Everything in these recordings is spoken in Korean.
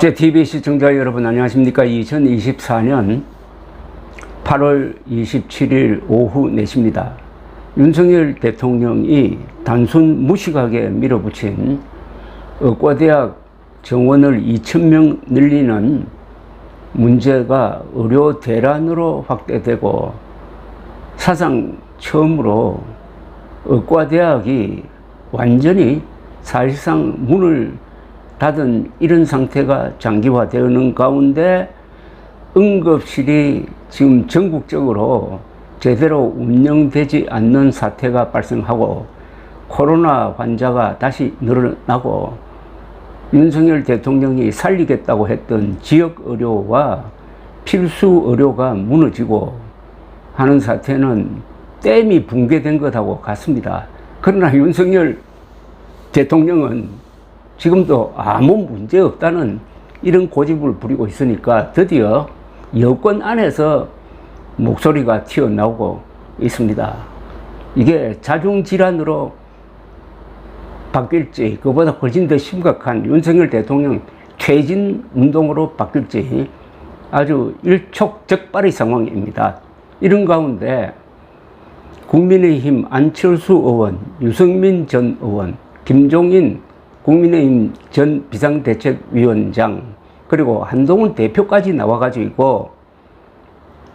제 TV 시청자 여러분 안녕하십니까. 2024년 8월 27일 오후 4시입니다. 윤석열 대통령이 단순 무식하게 밀어붙인 의과대학 정원을 2,000명 늘리는 문제가 의료 대란으로 확대되고 사상 처음으로 의과대학이 완전히 사실상 문을 닫은 이런 상태가 장기화되는 가운데 응급실이 지금 전국적으로 제대로 운영되지 않는 사태가 발생하고 코로나 환자가 다시 늘어나고 윤석열 대통령이 살리겠다고 했던 지역 의료와 필수 의료가 무너지고 하는 사태는 댐이 붕괴된 것하고 같습니다. 그러나 윤석열 대통령은 지금도 아무 문제 없다는 이런 고집을 부리고 있으니까 드디어 여권 안에서 목소리가 튀어나오고 있습니다. 이게 자중질환으로 바뀔지 그보다 훨씬 더 심각한 윤석열 대통령 퇴진 운동으로 바뀔지 아주 일촉즉발의 상황입니다. 이런 가운데 국민의힘 안철수 의원, 유승민 전 의원, 김종인 국민의힘 전 비상대책위원장 그리고 한동훈 대표까지 나와가지고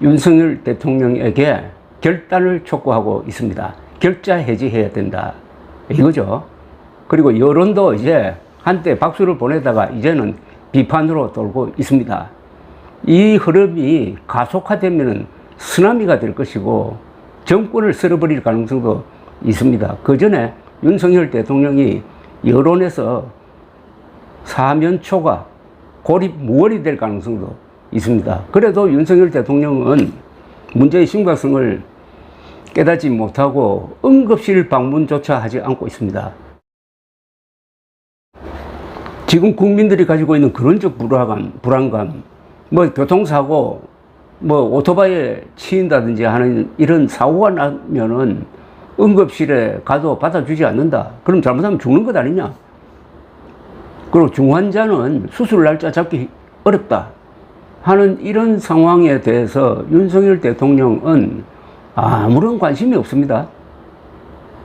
윤석열 대통령에게 결단을 촉구하고 있습니다. 결자 해지해야 된다 이거죠. 그리고 여론도 이제 한때 박수를 보내다가 이제는 비판으로 돌고 있습니다. 이 흐름이 가속화되면 쓰나미가 될 것이고 정권을 쓸어버릴 가능성도 있습니다. 그 전에 윤석열 대통령이 여론에서 사면초가 고립무원이 될 가능성도 있습니다. 그래도 윤석열 대통령은 문제의 심각성을 깨닫지 못하고 응급실 방문조차 하지 않고 있습니다. 지금 국민들이 가지고 있는 그런적 불안감, 교통사고, 오토바이에 치인다든지 하는 이런 사고가 나면은 응급실에 가도 받아주지 않는다. 그럼 잘못하면 죽는 것 아니냐. 그리고 중환자는 수술 날짜 잡기 어렵다 하는 이런 상황에 대해서 윤석열 대통령은 아무런 관심이 없습니다.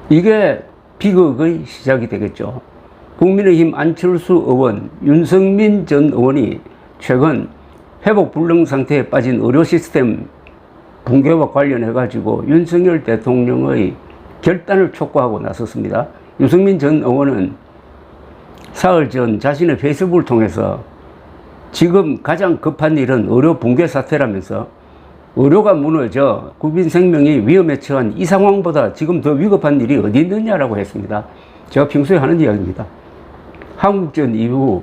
이게 비극의 시작이 되겠죠. 국민의힘 안철수 의원, 윤석민 전 의원이 최근 회복 불능 상태에 빠진 의료 시스템 붕괴와 관련해가지고 윤석열 대통령의 결단을 촉구하고 나섰습니다. 유승민 전 의원은 사흘 전 자신의 페이스북을 통해서 지금 가장 급한 일은 의료 붕괴 사태라면서 의료가 무너져 국민 생명이 위험에 처한 이 상황보다 지금 더 위급한 일이 어디 있느냐라고 했습니다. 제가 평소에 하는 이야기입니다. 한국전 이후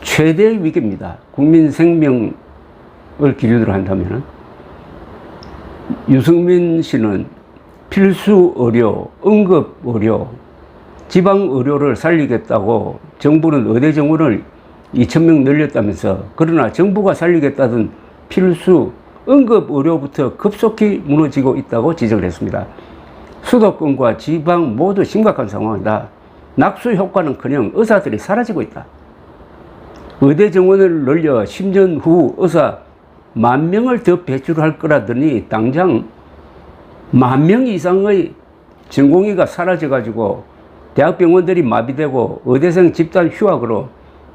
최대 위기입니다. 국민 생명을 기준으로 한다면 유승민 씨는 필수 의료, 응급 의료, 지방 의료를 살리겠다고 정부는 의대 정원을 2,000명 늘렸다면서 그러나 정부가 살리겠다던 필수 응급 의료부터 급속히 무너지고 있다고 지적을 했습니다. 수도권과 지방 모두 심각한 상황이다. 낙수 효과는커녕 의사들이 사라지고 있다. 의대 정원을 늘려 10년 후 의사 10,000명을 더 배출할 거라더니 당장 10,000명 이상의 전공의가 사라져가지고 대학병원들이 마비되고 의대생 집단 휴학으로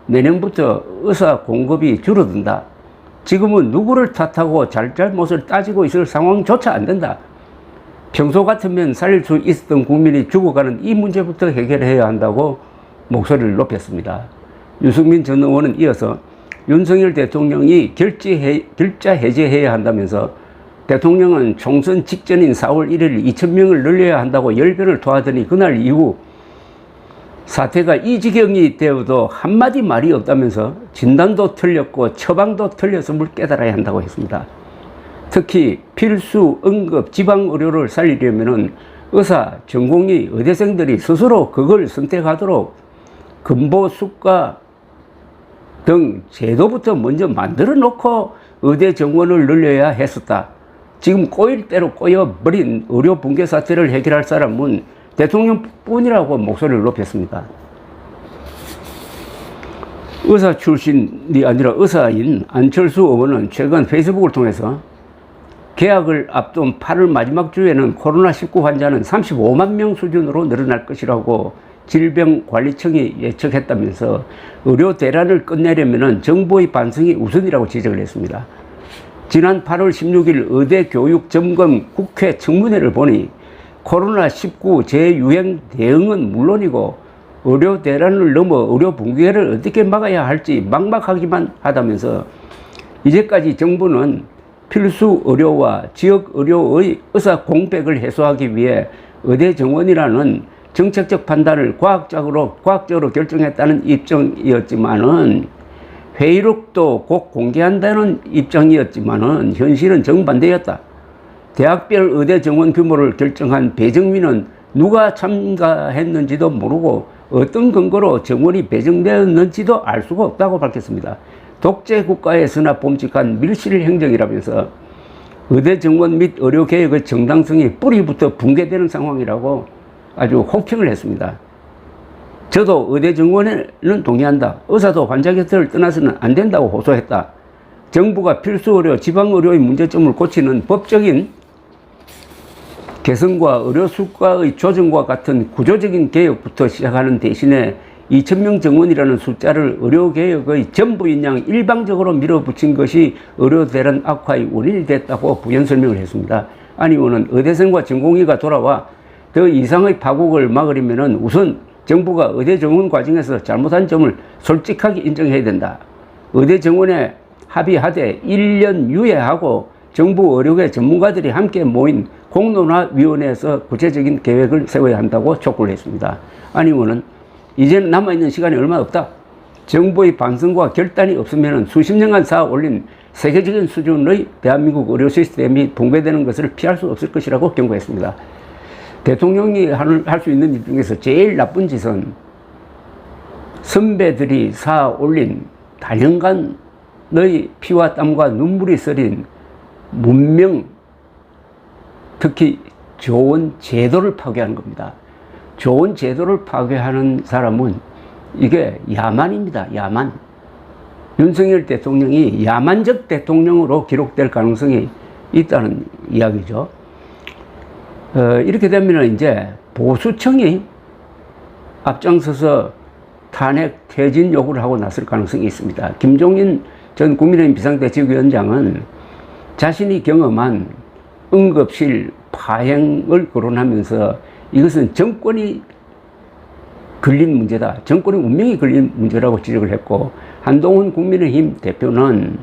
내년부터 의사 공급이 줄어든다. 지금은 누구를 탓하고 잘잘못을 따지고 있을 상황조차 안 된다. 평소 같으면 살릴 수 있었던 국민이 죽어가는 이 문제부터 해결해야 한다고 목소리를 높였습니다. 유승민 전 의원은 이어서 윤석열 대통령이 결자 해제해야 한다면서 대통령은 총선 직전인 4월 1일 2,000명을 늘려야 한다고 열변을 토하더니 그날 이후 사태가 이 지경이 되어도 한마디 말이 없다면서 진단도 틀렸고 처방도 틀렸음을 깨달아야 한다고 했습니다. 특히 필수 응급 지방 의료를 살리려면 의사, 전공의, 의대생들이 스스로 그걸 선택하도록 근보 수가 등 제도부터 먼저 만들어 놓고 의대 정원을 늘려야 했었다. 지금 꼬일 대로 꼬여버린 의료 붕괴 사태를 해결할 사람은 대통령뿐이라고 목소리를 높였습니다. 의사 출신이 아니라 의사인 안철수 의원은 최근 페이스북을 통해서 개학을 앞둔 8월 마지막 주에는 코로나19 환자는 35만 명 수준으로 늘어날 것이라고 질병관리청이 예측했다면서 의료 대란을 끝내려면 정부의 반성이 우선이라고 지적을 했습니다. 지난 8월 16일 의대교육점검 국회 청문회를 보니 코로나19 재유행 대응은 물론이고 의료 대란을 넘어 의료 붕괴를 어떻게 막아야 할지 막막하기만 하다면서 이제까지 정부는 필수 의료와 지역 의료의 의사 공백을 해소하기 위해 의대 정원이라는 정책적 판단을 과학적으로 결정했다는 입장이었지만은 회의록도 곧 공개한다는 입장이었지만은 현실은 정반대였다. 대학별 의대 정원 규모를 결정한 배정위는 누가 참가했는지도 모르고 어떤 근거로 정원이 배정되었는지도 알 수가 없다고 밝혔습니다. 독재 국가에서나 봄직한 밀실 행정이라면서 의대 정원 및 의료 개혁의 정당성이 뿌리부터 붕괴되는 상황이라고 아주 혹평을 했습니다. 저도 의대 정원에는 동의한다. 의사도 환자 곁을 떠나서는 안 된다고 호소했다. 정부가 필수 의료, 지방 의료의 문제점을 고치는 법적인 개선과 의료 수가의 조정과 같은 구조적인 개혁부터 시작하는 대신에 2,000명 정원이라는 숫자를 의료개혁의 전부인 양 일방적으로 밀어붙인 것이 의료대란 악화의 원인이 됐다고 부연 설명을 했습니다. 안 의원은 의대생과 전공의가 돌아와 더 이상의 파국을 막으려면 우선 정부가 의대 정원 과정에서 잘못한 점을 솔직하게 인정해야 된다. 의대 정원에 합의하되 1년 유예하고 정부 의료계 전문가들이 함께 모인 공론화위원회에서 구체적인 계획을 세워야 한다고 촉구를 했습니다. 안 의원은 이제는 남아있는 시간이 얼마 없다. 정부의 반성과 결단이 없으면 수십 년간 쌓아 올린 세계적인 수준의 대한민국 의료 시스템이 붕괴되는 것을 피할 수 없을 것이라고 경고했습니다. 대통령이 할 수 있는 일 중에서 제일 나쁜 짓은 선배들이 쌓아 올린 다년간의 피와 땀과 눈물이 서린 문명, 특히 좋은 제도를 파괴하는 겁니다. 좋은 제도를 파괴하는 사람은 이게 야만입니다. 야만. 윤석열 대통령이 야만적 대통령으로 기록될 가능성이 있다는 이야기죠. 이렇게 되면 이제 보수청이 앞장서서 탄핵 퇴진 요구를 하고 나설 가능성이 있습니다. 김종인 전 국민의힘 비상대책위원장은 자신이 경험한 응급실 파행을 거론하면서 이것은 정권이 걸린 문제다. 정권의 운명이 걸린 문제라고 지적을 했고, 한동훈 국민의힘 대표는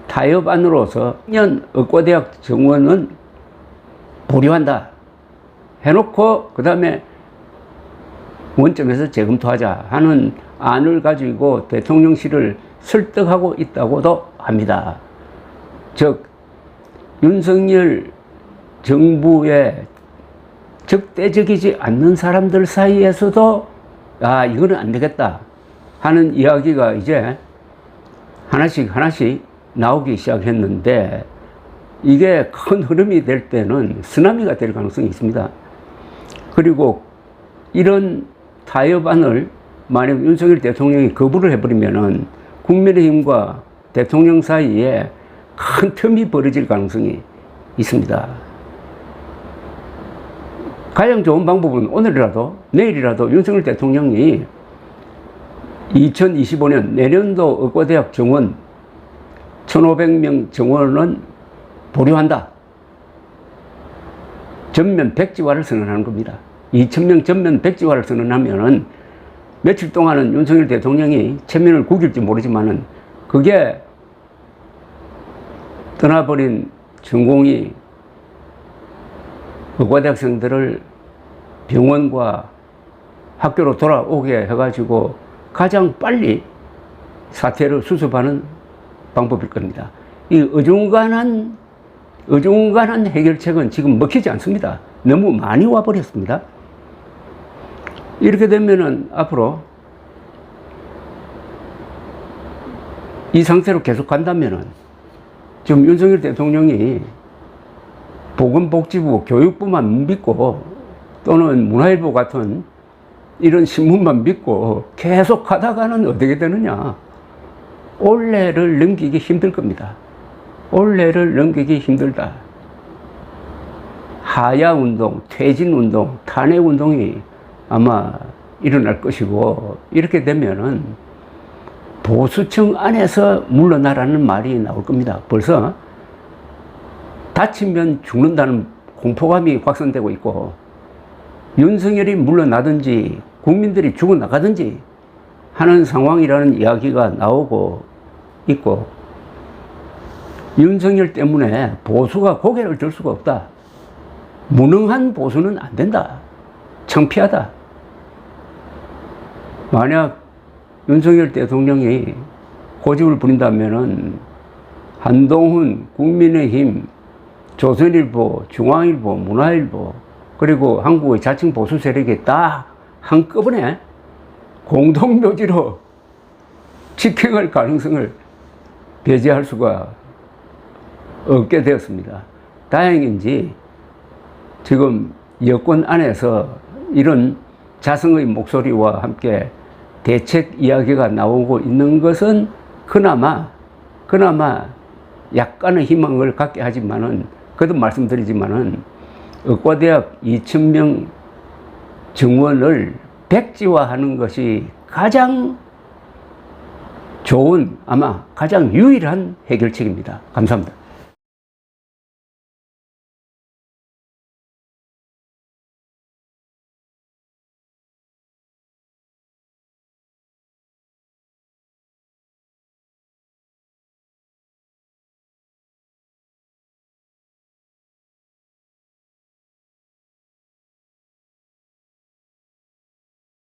타협안으로서 년 의과대학 정원은 보류한다 해놓고 그 다음에 원점에서 재검토하자 하는 안을 가지고 대통령실을 설득하고 있다고도 합니다. 즉 윤석열 정부의 적대적이지 않는 사람들 사이에서도 이거는 안 되겠다 하는 이야기가 이제 하나씩 나오기 시작했는데, 이게 큰 흐름이 될 때는 쓰나미가 될 가능성이 있습니다. 그리고 이런 타협안을 만약 윤석열 대통령이 거부를 해버리면은 국민의힘과 대통령 사이에 큰 틈이 벌어질 가능성이 있습니다. 가장 좋은 방법은 오늘이라도 내일이라도 윤석열 대통령이 2025년 내년도 의과대학 정원 1,500명 정원은 보류한다. 전면 백지화를 선언하는 겁니다. 2,000명 전면 백지화를 선언하면은 며칠 동안은 윤석열 대통령이 체면을 구길지 모르지만은 그게 떠나버린 전공의 의과대학생들을 병원과 학교로 돌아오게 해가지고 가장 빨리 사태를 수습하는 방법일 겁니다. 이 어중간한 해결책은 지금 먹히지 않습니다. 너무 많이 와버렸습니다. 이렇게 되면은 앞으로 이 상태로 계속 간다면은 지금 윤석열 대통령이 보건복지부, 교육부만 믿고 또는 문화일보 같은 이런 신문만 믿고 계속 하다가는 어떻게 되느냐. 올해를 넘기기 힘들 겁니다. 올해를 넘기기 힘들다. 하야 운동, 퇴진 운동, 탄핵 운동이 아마 일어날 것이고, 이렇게 되면은 보수층 안에서 물러나라는 말이 나올 겁니다. 벌써 다치면 죽는다는 공포감이 확산되고 있고, 윤석열이 물러나든지 국민들이 죽어나가든지 하는 상황이라는 이야기가 나오고 있고, 윤석열 때문에 보수가 고개를 들 수가 없다. 무능한 보수는 안 된다. 창피하다. 만약 윤석열 대통령이 고집을 부린다면은 한동훈, 국민의힘, 조선일보, 중앙일보, 문화일보, 그리고 한국의 자칭 보수 세력이 다 한꺼번에 공동묘지로 직행할 가능성을 배제할 수가 없게 되었습니다. 다행인지 지금 여권 안에서 이런 자성의 목소리와 함께 대책 이야기가 나오고 있는 것은 그나마 약간의 희망을 갖게 하지만은, 그래도 말씀드리지만은 의과대학 2,000명 정원을 백지화하는 것이 가장 좋은, 아마 가장 유일한 해결책입니다. 감사합니다.